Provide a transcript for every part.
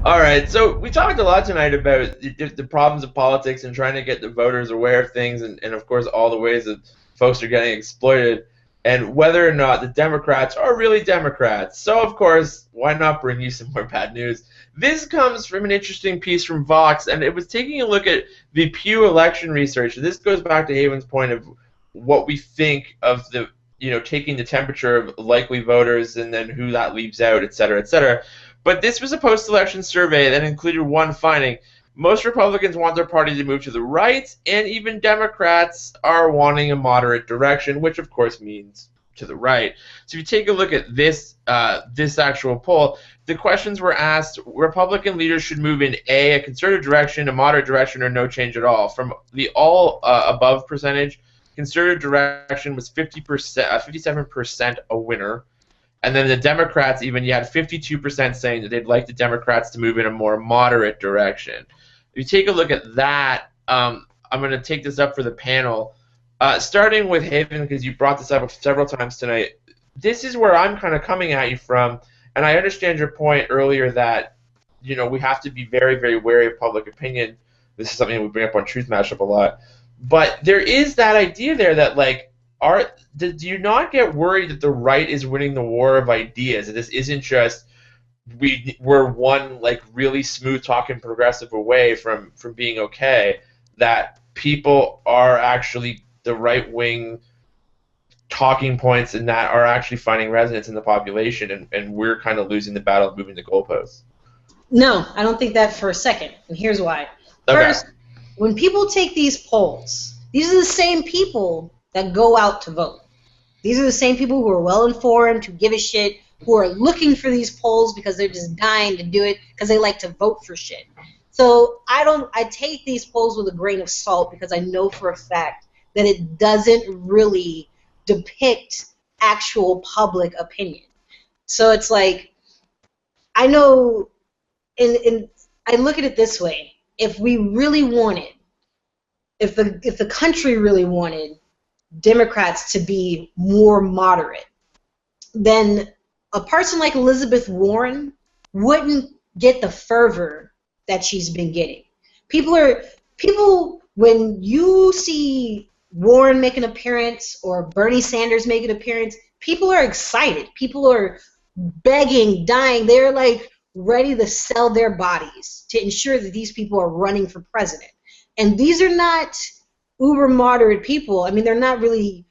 All right, so we talked a lot tonight about the problems of politics and trying to get the voters aware of things, and of course all the ways that folks are getting exploited, and whether or not the Democrats are really Democrats. So of course, why not bring you some more bad news? This comes from an interesting piece from Vox, and it was taking a look at the Pew election research. This goes back to Haven's point of what we think of the taking the temperature of likely voters and then who that leaves out, et cetera, et cetera. But this was a post-election survey that included one finding. Most Republicans want their party to move to the right, and even Democrats are wanting a moderate direction, which of course means to the right. So if you take a look at this actual poll, the questions were asked: Republican leaders should move in a conservative direction, a moderate direction, or no change at all. From the all above percentage, conservative direction was 50%, 57% a winner. And then the Democrats, even you had 52% saying that they'd like the Democrats to move in a more moderate direction. If you take a look at that, I'm going to take this up for the panel. Starting with Haven, because you brought this up several times tonight, this is where I'm kind of coming at you from, and I understand your point earlier that we have to be very, very wary of public opinion. This is something that we bring up on Truth Mashup a lot. But there is that idea there that, like, do you not get worried that the right is winning the war of ideas? That this isn't just we're one like really smooth talking progressive away from being okay. That people are actually the right wing talking points and that are actually finding resonance in the population, and we're kind of losing the battle of moving the goalposts. No, I don't think that for a second, and here's why. Okay. First, when people take these polls, these are the same people that go out to vote. These are the same people who are well informed, who give a shit, who are looking for these polls because they're just dying to do it because they like to vote for shit. So I take these polls with a grain of salt because I know for a fact that it doesn't really depict actual public opinion. So it's like, I know, and I look at it this way: if we really wanted, if the country really wanted Democrats to be more moderate, then a person like Elizabeth Warren wouldn't get the fervor that she's been getting. People, when you see Warren make an appearance or Bernie Sanders make an appearance, people are excited. People are begging, dying. They're like ready to sell their bodies to ensure that these people are running for president. And these are not uber moderate people. I mean, they're not really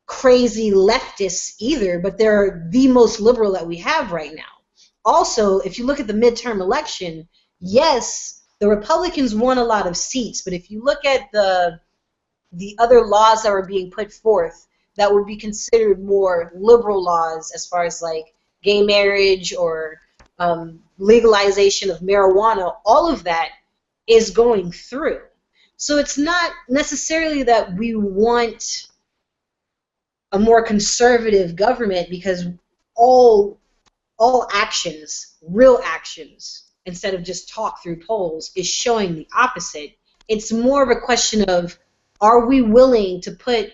crazy leftists either, but they're the most liberal that we have right now. Also, if you look at the midterm election, yes, the Republicans won a lot of seats, but if you look at the other laws that were being put forth that would be considered more liberal laws, as far as like gay marriage or legalization of marijuana, all of that is going through. So it's not necessarily that we want a more conservative government, because all actions, real actions, instead of just talk through polls, is showing the opposite. It's more of a question of, are we willing to put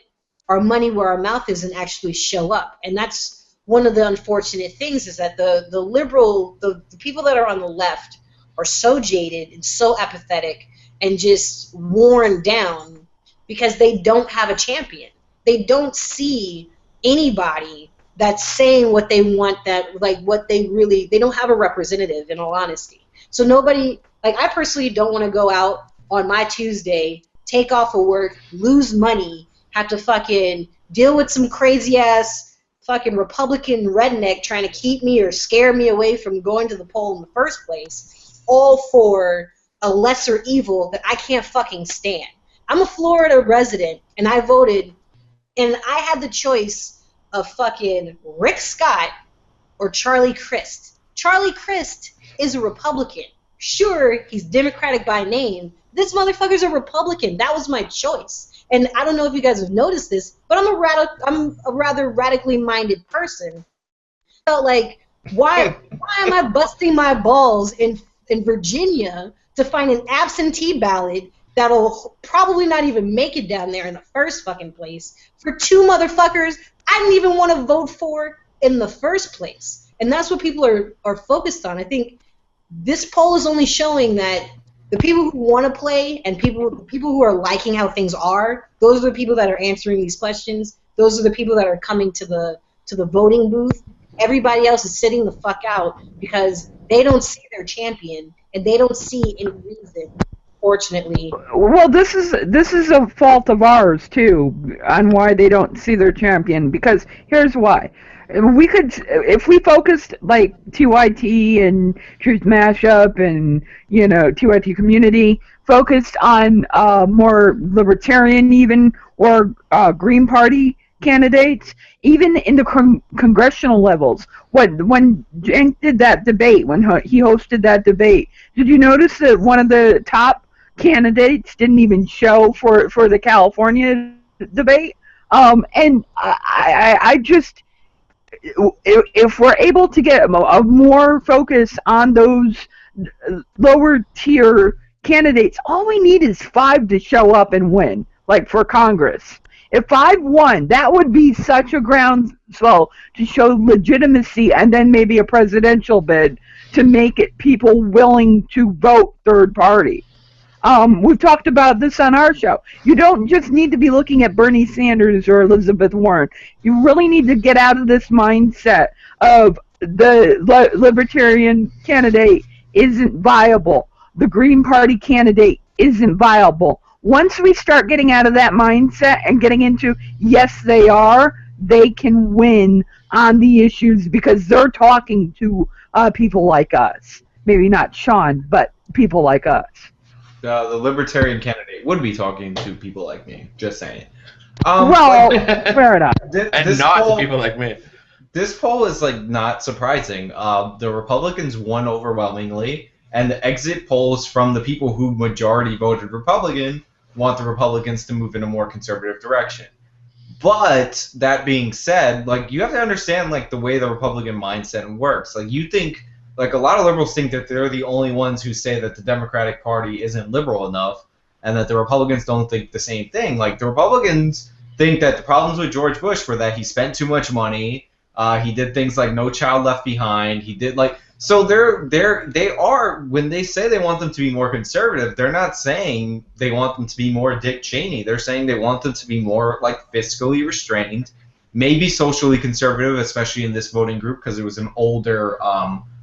our money where our mouth is and actually show up? And that's one of the unfortunate things, is that the people that are on the left are so jaded and so apathetic and just worn down because they don't have a champion. They don't see anybody that's saying what they want, that like what they don't have a representative, in all honesty. So nobody, like, I personally don't want to go out on my Tuesday, take off of work, lose money, have to fucking deal with some crazy ass fucking Republican redneck trying to keep me or scare me away from going to the poll in the first place, all for a lesser evil that I can't fucking stand. I'm a Florida resident, and I voted, and I had the choice of fucking Rick Scott or Charlie Crist. Charlie Crist is a Republican. Sure, he's Democratic by name. This motherfucker's a Republican. That was my choice. And I don't know if you guys have noticed this, but I'm a rather radically minded person. I felt like, why am I busting my balls in Virginia to find an absentee ballot that'll probably not even make it down there in the first fucking place for two motherfuckers I didn't even want to vote for in the first place? And that's what people are focused on. I think this poll is only showing that the people who want to play and the people who are liking how things are, those are the people that are answering these questions. Those are the people that are coming to the voting booth. Everybody else is sitting the fuck out because they don't see their champion and they don't see any reason, fortunately. Well, this is a fault of ours too, on why they don't see their champion. Because here's why: we could, if we focused like TYT and Truth Mashup and TYT Community, focused on more libertarian even or Green Party candidates, even in the congressional levels. When Cenk did that debate, when he hosted that debate, did you notice that one of the top candidates didn't even show for the California debate? And I just, if we're able to get a more focus on those lower tier candidates, all we need is 5 to show up and win, like for Congress. If 5 won, that would be such a groundswell to show legitimacy, and then maybe a presidential bid to make it people willing to vote third party. We've talked about this on our show. You don't just need to be looking at Bernie Sanders or Elizabeth Warren. You really need to get out of this mindset of the libertarian candidate isn't viable. The Green Party candidate isn't viable. Once we start getting out of that mindset and getting into, yes, they can win on the issues because they're talking to people like us. Maybe not Sean, but people like us. The libertarian candidate would be talking to people like me. Just saying. Well, fair enough. And not to people like me. This poll is not surprising. The Republicans won overwhelmingly, and the exit polls from the people who majority voted Republican want the Republicans to move in a more conservative direction. But that being said, you have to understand the way the Republican mindset works. You think, a lot of liberals think that they're the only ones who say that the Democratic Party isn't liberal enough, and that the Republicans don't think the same thing. The Republicans think that the problems with George Bush were that he spent too much money, he did things like No Child Left Behind, he did so they are, when they say they want them to be more conservative, they're not saying they want them to be more Dick Cheney. They're saying they want them to be more fiscally restrained, maybe socially conservative, especially in this voting group because it was an older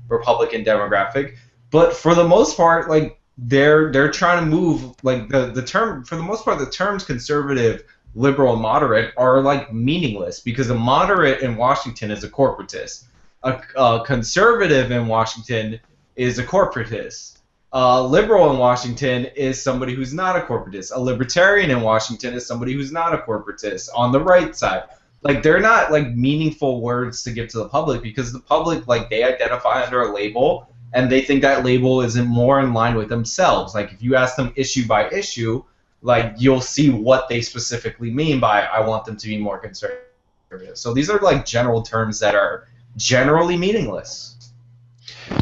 Republican demographic. But for the most part, they're trying to move the term, for the most part, the terms conservative, liberal, and moderate are meaningless because a moderate in Washington is a corporatist. A conservative in Washington is a corporatist. A liberal in Washington is somebody who's not a corporatist. A libertarian in Washington is somebody who's not a corporatist on the right side. They're not meaningful words to give to the public because the public they identify under a label and they think that label isn't more in line with themselves. If you ask them issue by issue, you'll see what they specifically mean by I want them to be more conservative. So these are general terms that are generally meaningless.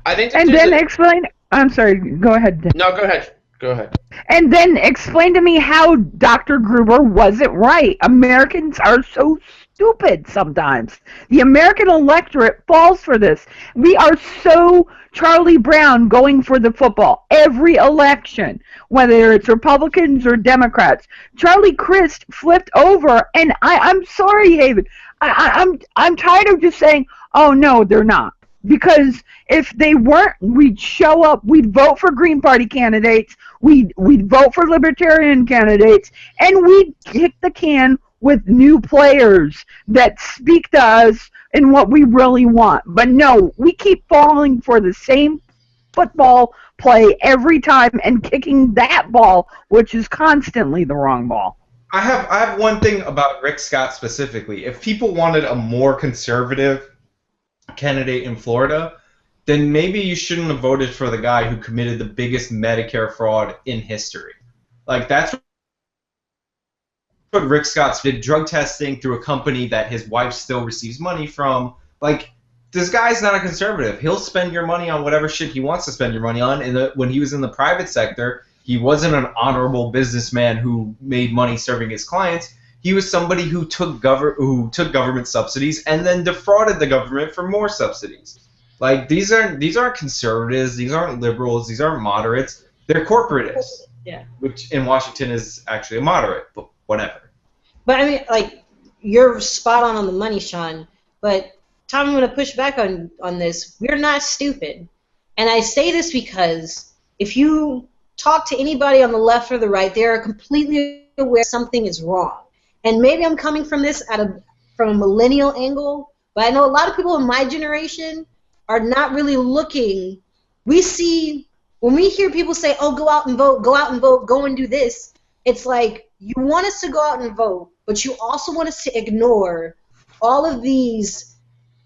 I think. And then explain. I'm sorry. Go ahead. No, go ahead. Go ahead. And then explain to me how Dr. Gruber wasn't right. Americans are so stupid sometimes. The American electorate falls for this. We are so Charlie Brown going for the football every election, whether it's Republicans or Democrats. Charlie Crist flipped over, and I'm sorry, Haven. I'm tired of just saying, oh no, they're not. Because if they weren't, we'd show up, we'd vote for Green Party candidates, we'd vote for Libertarian candidates, and we'd kick the can with new players that speak to us and what we really want. But no, we keep falling for the same football play every time and kicking that ball, which is constantly the wrong ball. I have one thing about Rick Scott specifically. If people wanted a more conservative candidate in Florida, then maybe you shouldn't have voted for the guy who committed the biggest Medicare fraud in history. That's what Rick Scott did, drug testing through a company that his wife still receives money from. This guy's not a conservative. He'll spend your money on whatever shit he wants to spend your money on. When he was in the private sector, he wasn't an honorable businessman who made money serving his clients. He was somebody who took government subsidies and then defrauded the government for more subsidies. Like these aren't conservatives, these aren't liberals, these aren't moderates. They're corporatists. Yeah. Which in Washington is actually a moderate, but whatever. But I mean, like, you're spot on the money, Sean. But Tom, I'm going to push back on this. We're not stupid, and I say this because if you talk to anybody on the left or the right, they are completely aware something is wrong. And maybe I'm coming from this from a millennial angle, but I know a lot of people in my generation are not really looking. We see, when we hear people say, oh, go out and vote, go and do this, it's like you want us to go out and vote, but you also want us to ignore all of these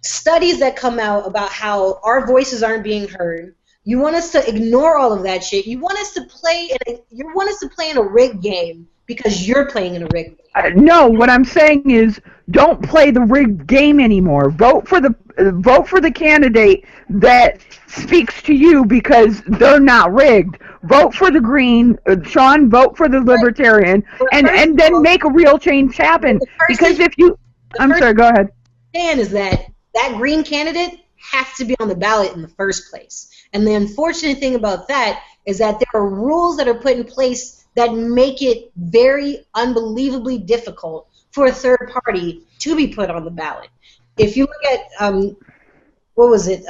studies that come out about how our voices aren't being heard. You want us to ignore all of that shit. You want us to play in a rigged game because you're playing in a rigged game. No, what I'm saying is, don't play the rigged game anymore. Vote for the candidate that speaks to you because they're not rigged. Vote for the Green, Sean. Vote for the Libertarian, and then make a real change happen. Because if you, I'm sorry, go ahead. Is that Green candidate has to be on the ballot in the first place. And the unfortunate thing about that is that there are rules that are put in place that make it very unbelievably difficult for a third party to be put on the ballot. If you look at, what was it,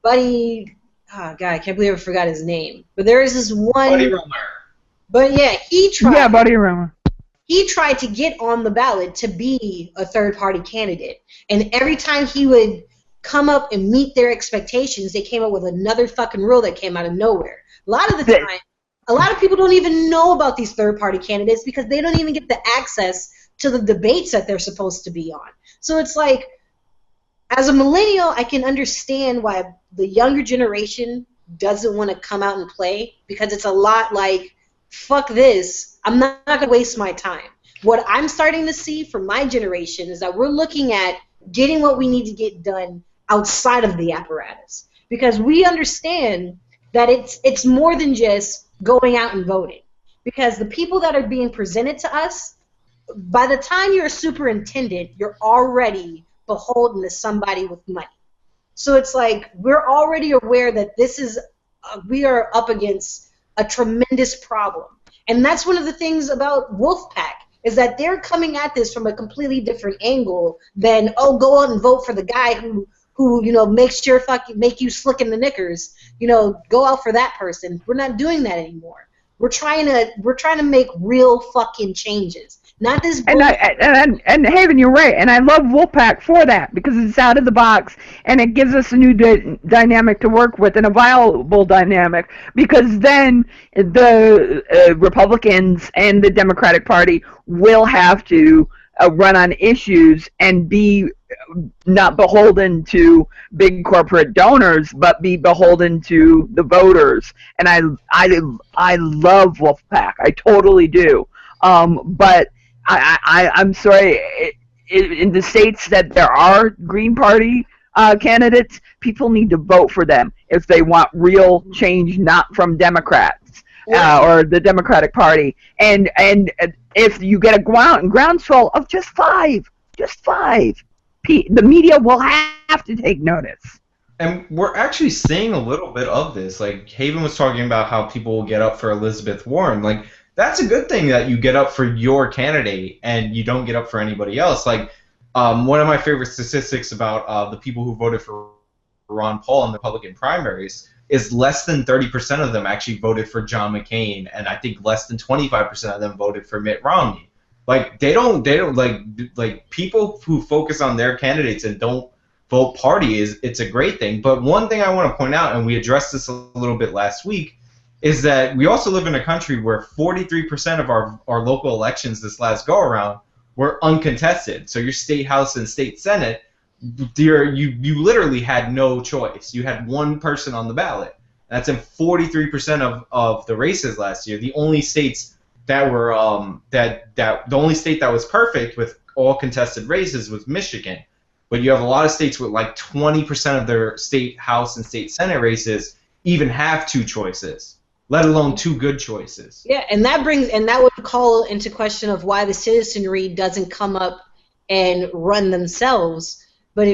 Buddy, oh God, I can't believe I forgot his name. But there is this one. Buddy Romer. But yeah, he tried. Yeah, Buddy Romer. He tried to get on the ballot to be a third party candidate. And every time he would come up and meet their expectations, they came up with another fucking rule that came out of nowhere. A lot of the time, a lot of people don't even know about these third-party candidates because they don't even get the access to the debates that they're supposed to be on. So it's like, as a millennial, I can understand why the younger generation doesn't want to come out and play, because it's a lot like, fuck this, I'm not going to waste my time. What I'm starting to see from my generation is that we're looking at getting what we need to get done outside of the apparatus, because we understand that it's more than just going out and voting, because the people that are being presented to us, by the time you're a superintendent, you're already beholden to somebody with money. So it's like we're already aware that we are up against a tremendous problem, and that's one of the things about Wolfpack, is that they're coming at this from a completely different angle than, oh, go out and vote for the guy who makes sure make you slick in the knickers. Go out for that person. We're not doing that anymore. We're trying to make real fucking changes. Not this. And Haven, you're right, and I love Wolfpack for that, because it's out of the box and it gives us a new dynamic to work with, and a viable dynamic, because then the Republicans and the Democratic Party will have to run on issues and be not beholden to big corporate donors, but be beholden to the voters. And I love Wolfpack. I totally do. But I'm sorry, in the states that there are Green Party candidates, people need to vote for them if they want real change, not from Democrats or the Democratic Party. And if you get a groundswell of just five, the media will have to take notice. And we're actually seeing a little bit of this. Like, Haven was talking about how people will get up for Elizabeth Warren. Like, that's a good thing that you get up for your candidate and you don't get up for anybody else. Like, one of my favorite statistics about the people who voted for Ron Paul in the Republican primaries is less than 30% of them actually voted for John McCain, and I think less than 25% of them voted for Mitt Romney. Like, they don't like people who focus on their candidates and don't vote party it's a great thing. But one thing I want to point out, and we addressed this a little bit last week, is that we also live in a country where 43% of our local elections this last go-around were uncontested. So your state house and state senate, you literally had no choice. You had one person on the ballot. That's in 43% of the races last year. The only states that were the only state that was perfect with all contested races was Michigan. But you have a lot of states with like 20% of their state house and state senate races even have two choices, let alone two good choices. Yeah, and that would call into question of why the citizenry doesn't come up and run themselves. But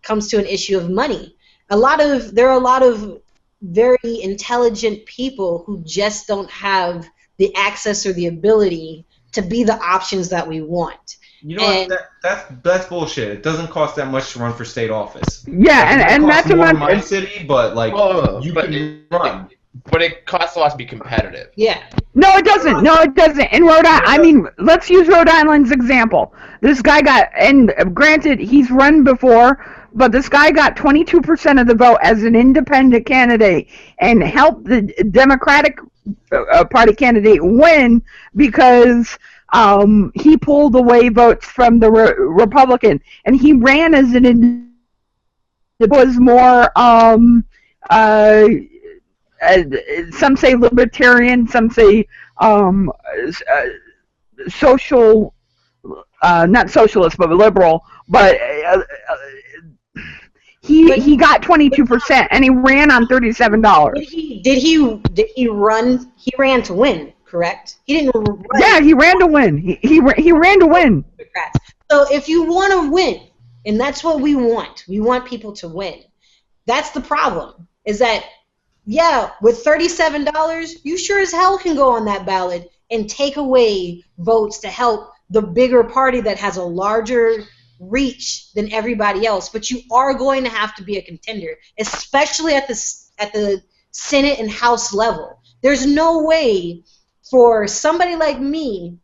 comes to an issue of money. There are a lot of very intelligent people who just don't have the access or the ability to be the options that we want. You know what? That's bullshit. It doesn't cost that much to run for state office. Yeah, and that's more in what my city, but like you can run. But it costs a lot to be competitive. Yeah. No, it doesn't. No, it doesn't. In Rhode Island, I mean, let's use Rhode Island's example. This guy got, and granted, he's run before, but this guy got 22% of the vote as an independent candidate and helped the Democratic Party candidate win because he pulled away votes from the Republican, and he ran as an independent. It was more some say libertarian, some say social, not socialist, but liberal. But he got 22%, and he ran on $37. Did he run? He ran to win, correct? He didn't run. Yeah, he ran to win. He ran to win. So if you want to win, and that's what we want people to win. That's the problem. Is that yeah, with $37, you sure as hell can go on that ballot and take away votes to help the bigger party that has a larger reach than everybody else. But you are going to have to be a contender, especially at the Senate and House level. There's no way for somebody like me.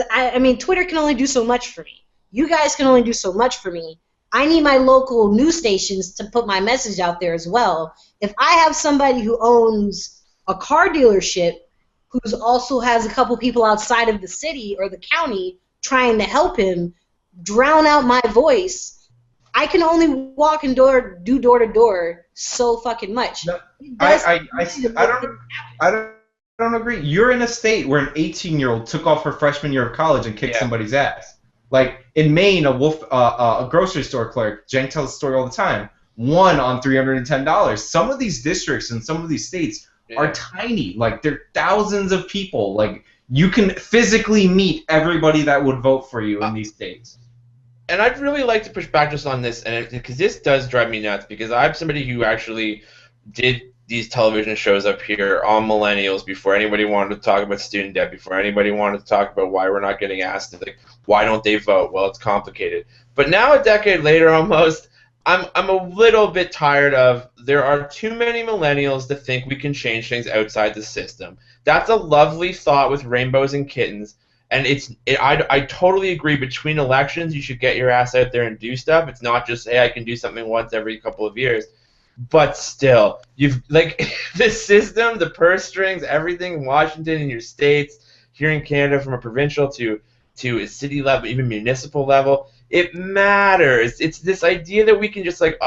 I mean, Twitter can only do so much for me. You guys can only do so much for me. I need my local news stations to put my message out there as well. If I have somebody who owns a car dealership who also has a couple people outside of the city or the county trying to help him drown out my voice, I can only walk and do door to door so fucking much. No, I don't agree. You're in a state where an 18-year-old took off her freshman year of college and kicked somebody's ass. Like in Maine, a grocery store clerk, Jen tells the story all the time, won on $310. Some of these districts and some of these states are tiny. Like they're thousands of people. Like you can physically meet everybody that would vote for you in these states. And I'd really like to push back just on this, and because this does drive me nuts, because I'm somebody who actually did these television shows up here on millennials before anybody wanted to talk about student debt, before anybody wanted to talk about why we're not getting asked, like, why don't they vote? Well, it's complicated. But now, a decade later almost, I'm a little bit tired of there are too many millennials that think we can change things outside the system. That's a lovely thought with rainbows and kittens, and I totally agree. Between elections, you should get your ass out there and do stuff. It's not just, hey, I can do something once every couple of years. But still, you've like the system, the purse strings, everything in Washington, in your states, here in Canada, from a provincial to a city level, even municipal level, it matters. It's this idea that we can just like,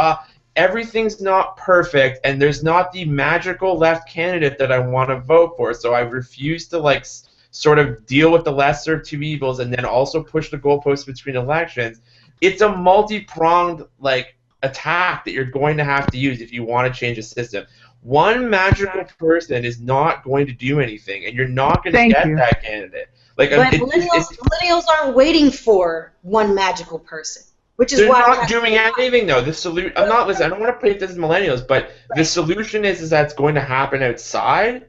everything's not perfect, and there's not the magical left candidate that I want to vote for, so I refuse to like sort of deal with the lesser of two evils and then also push the goalposts between elections. It's a multi-pronged like attack that you're going to have to use if you want to change the system. One magical person is not going to do anything, and you're not going to get that candidate. Like, but millennials aren't waiting for one magical person, which is why they're not doing anything though. The solution. I don't want to play this as millennials, but the solution is that's going to happen outside.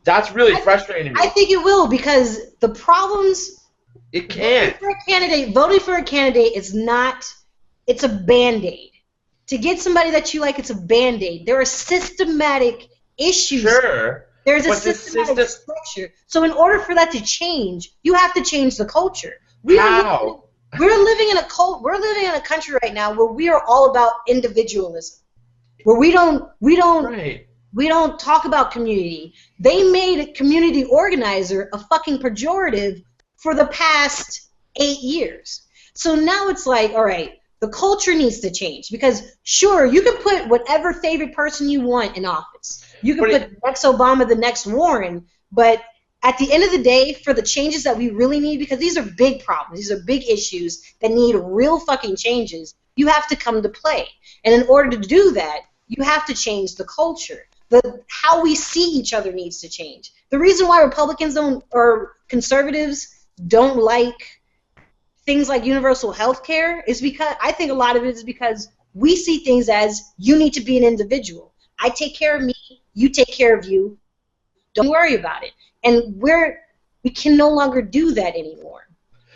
That's really frustrating me. I think it will, because the problems. It can't. Voting for a candidate is not. It's a Band-Aid. To get somebody that you like, it's a Band-Aid. There are systematic issues. Sure. There's a systematic structure. So in order for that to change, you have to change the culture. How? We're living in a country right now where we are all about individualism. Where we don't talk about community. They made a community organizer a fucking pejorative for the past 8 years. So now it's like, all right, the culture needs to change, because sure, you can put whatever favorite person you want in office. You can put next Obama, the next Warren, but at the end of the day, for the changes that we really need, because these are big problems, these are big issues that need real fucking changes, you have to come to play. And in order to do that, you have to change the culture. How we see each other needs to change. The reason why Republicans or conservatives don't like things like universal health care is because I think a lot of it is because we see things as you need to be an individual. I take care of me, you take care of you. Don't worry about it. And we can no longer do that anymore.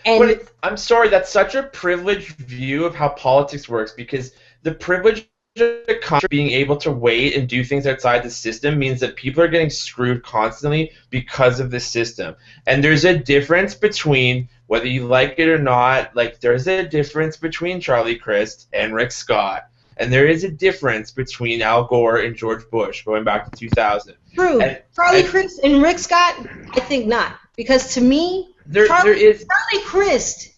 And I'm sorry, that's such a privileged view of how politics works, because the privilege that comes from being able to wait and do things outside the system means that people are getting screwed constantly because of the system. And there's a difference between, whether you like it or not, like there's a difference between Charlie Crist and Rick Scott. And there is a difference between Al Gore and George Bush, going back to 2000. True. Charlie Crist and Rick Scott, I think not. Because to me, Charlie Crist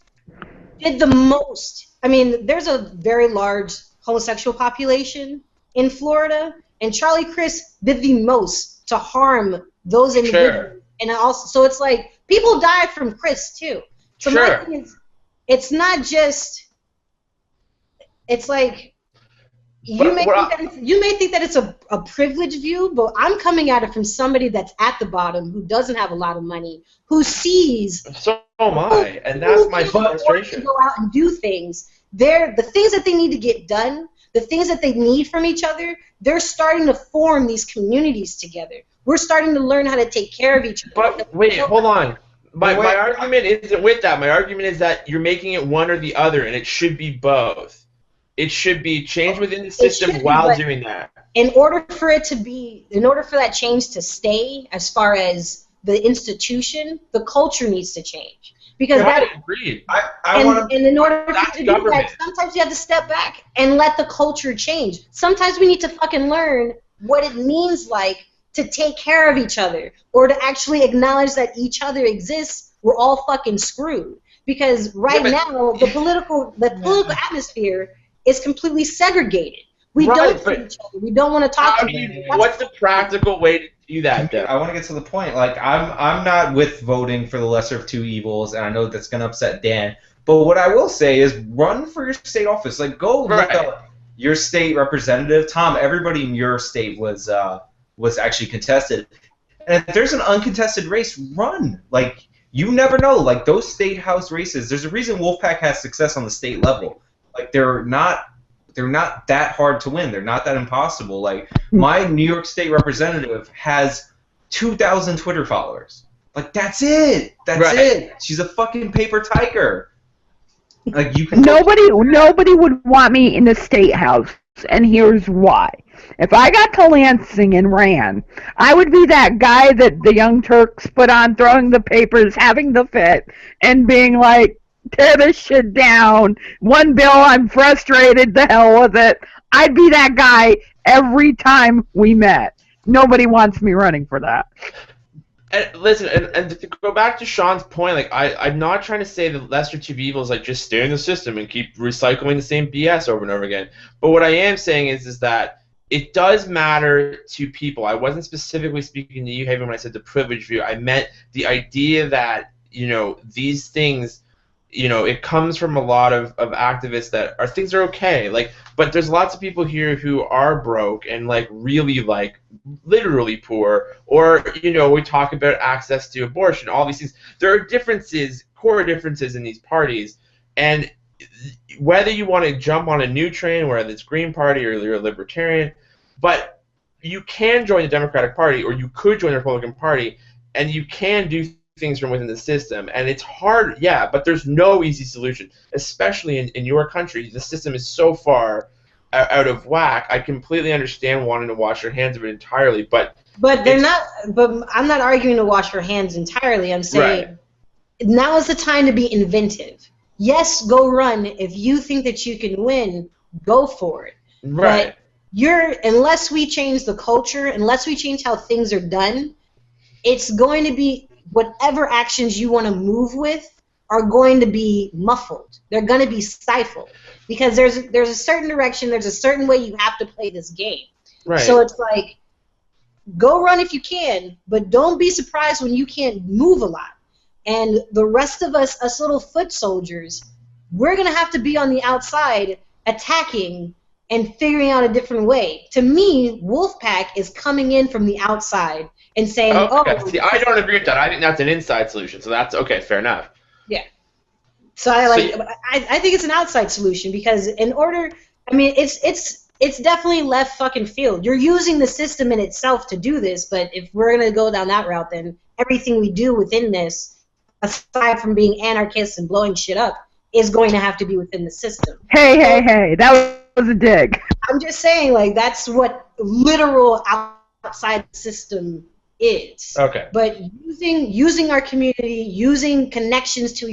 did the most. I mean, there's a very large homosexual population in Florida, and Charlie Crist did the most to harm those individuals. Sure. And also, so it's like, people died from Crist too. So sure. My thing is, it's not just, it's like, you may think that it's a privileged view, but I'm coming at it from somebody that's at the bottom, who doesn't have a lot of money, who sees. So am I, and that's my frustration. To go out and do things. The things that they need to get done, the things that they need from each other, they're starting to form these communities together. We're starting to learn how to take care of each other. But wait, hold on. My argument isn't with that. My argument is that you're making it one or the other, and it should be both. It should be changed within the system while doing that. In order for that change to stay, as far as the institution, the culture needs to change. Because agreed. And in order for you to do that, sometimes you have to step back and let the culture change. Sometimes we need to fucking learn what it means like to take care of each other, or to actually acknowledge that each other exists. We're all fucking screwed. Because now the political atmosphere is completely segregated. We don't see each other. We don't want to talk to each other. What's the practical way to do that, then? I want to get to the point. Like, I'm not with voting for the lesser of two evils, and I know that's going to upset Dan. But what I will say is, run for your state office. Like, go look up your state representative. Tom, everybody in your state was actually contested. And if there's an uncontested race, run. Like, you never know. Like, those state house races, there's a reason Wolfpack has success on the state level. Like, they're not that hard to win. They're not that impossible. Like, my New York State representative has 2,000 Twitter followers. Like, that's it. That's it. She's a fucking paper tiger. Like, you can nobody would want me in the state house, and here's why. If I got to Lansing and ran, I would be that guy that the Young Turks put on, throwing the papers, having the fit, and being like, tear this shit down. One bill, I'm frustrated, the hell with it. I'd be that guy every time we met. Nobody wants me running for that. And listen, and to go back to Sean's point, like I'm not trying to say the lesser two evils, like just stay in the system and keep recycling the same BS over and over again. But what I am saying is that it does matter to people. I wasn't specifically speaking to you, Haven, when I said the privilege view. I meant the idea that, these things, it comes from a lot of activists that things are okay. Like, but there's lots of people here who are broke and really literally poor, or we talk about access to abortion, all these things. There are differences, core differences in these parties, and whether you want to jump on a new train, whether it's Green Party or you're a libertarian, but you can join the Democratic Party, or you could join the Republican Party, and you can do things from within the system. And it's hard, but there's no easy solution, especially in your country. The system is so far out of whack. I completely understand wanting to wash your hands of it entirely, but I'm not arguing to wash your hands entirely. I'm saying now is the time to be inventive. Yes, go run. If you think that you can win, go for it. Right. But unless we change the culture, unless we change how things are done, it's going to be whatever actions you want to move with are going to be muffled. They're going to be stifled because there's a certain direction, there's a certain way you have to play this game. Right. So it's like, go run if you can, but don't be surprised when you can't move a lot. And the rest of us little foot soldiers, we're going to have to be on the outside attacking and figuring out a different way. To me, Wolfpack is coming in from the outside and saying, see, I don't agree with that. I think that's an inside solution, so that's okay, fair enough. Yeah. So I think it's an outside solution because I mean, it's definitely left fucking field. You're using the system in itself to do this, but if we're gonna go down that route, then everything we do within this, aside from being anarchists and blowing shit up, is going to have to be within the system. Hey, that was a dig. I'm just saying, like, that's what literal outside the system is. Okay. But using our community, using connections to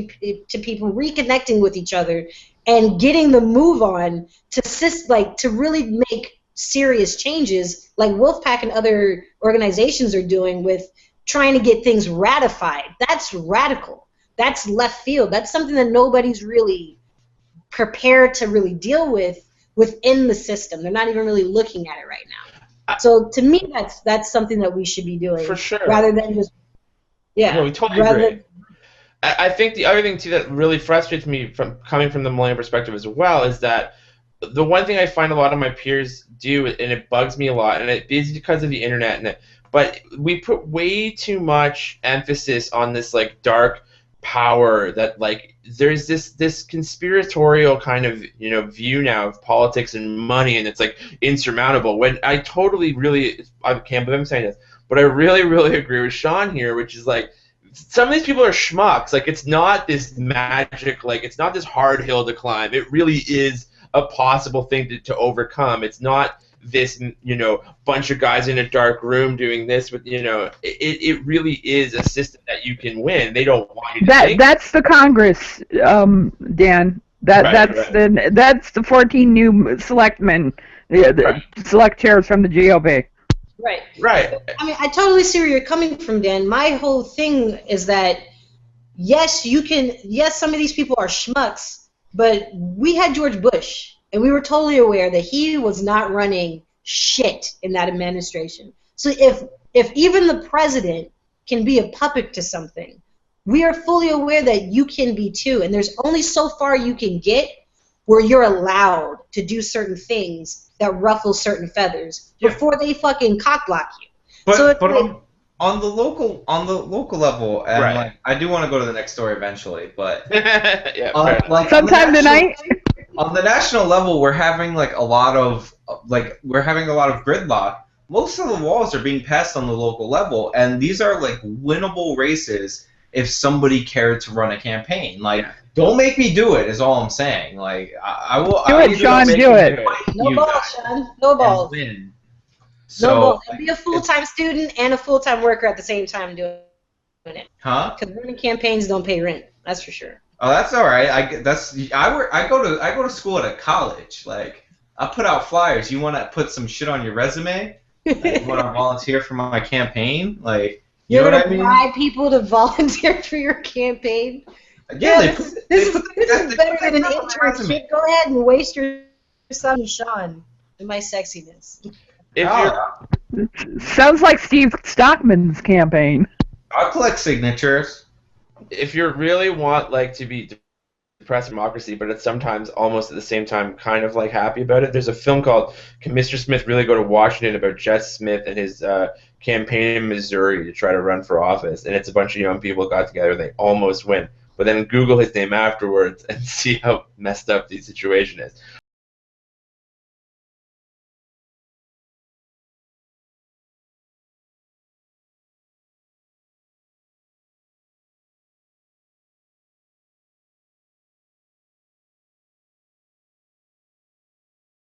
people, reconnecting with each other, and getting the move on to really make serious changes, like Wolfpack and other organizations are doing with trying to get things ratified. That's radical. That's left field. That's something that nobody's really prepared to really deal with within the system. They're not even really looking at it right now. So to me, that's something that we should be doing. For sure. Rather than just, yeah. No, we totally agree. I think the other thing, too, that really frustrates me from coming from the millennial perspective as well is that the one thing I find a lot of my peers do, and it bugs me a lot, and it is because of the internet, but we put way too much emphasis on this, like, dark power that, like, there's this conspiratorial kind of, you know, view now of politics and money, and it's, like, insurmountable. When I totally really, I can't believe I'm saying this, but I really, really agree with Sean here, which is, like, some of these people are schmucks. Like, it's not this magic, like, it's not this hard hill to climb. It really is a possible thing to overcome. It's not this, you know, bunch of guys in a dark room doing this with, you know, it really is a system that you can win. They don't want you to think. That's the Congress, Dan. That's the 14 new selectmen, the select chairs from the GOP. Right. I mean, I totally see where you're coming from, Dan. My whole thing is that, yes, some of these people are schmucks, but we had George Bush, and we were totally aware that he was not running shit in that administration. So if even the president can be a puppet to something, we are fully aware that you can be too, and there's only so far you can get where you're allowed to do certain things that ruffle certain feathers before they fucking cockblock you. But on the local level, and like, I do want to go to the next story eventually, but like sometime tonight. On the national level, we're having a lot of gridlock. Most of the laws are being passed on the local level, and these are like winnable races if somebody cared to run a campaign. Like, don't make me do it, is all I'm saying. Like, I will. Do it, Sean. Do it. No balls, Sean. No balls. Win. So, no balls. And be a full-time student and a full-time worker at the same time doing it. Huh? Because running campaigns don't pay rent. That's for sure. Oh, that's all right. I go to school at a college. Like, I put out flyers. You want to put some shit on your resume? Like, you want to volunteer for my campaign? Like, you know what I mean? Bribe people to volunteer for your campaign. Yeah, this is better than an internship. Go ahead and waste your son, Sean, and my sexiness. Sounds like Steve Stockman's campaign. I'll collect signatures. If you really want, like, to be depressed democracy, but it's sometimes almost at the same time kind of like happy about it, there's a film called Can Mr. Smith Really Go to Washington about Jess Smith and his campaign in Missouri to try to run for office, and it's a bunch of young people got together and they almost win. But then Google his name afterwards and see how messed up the situation is.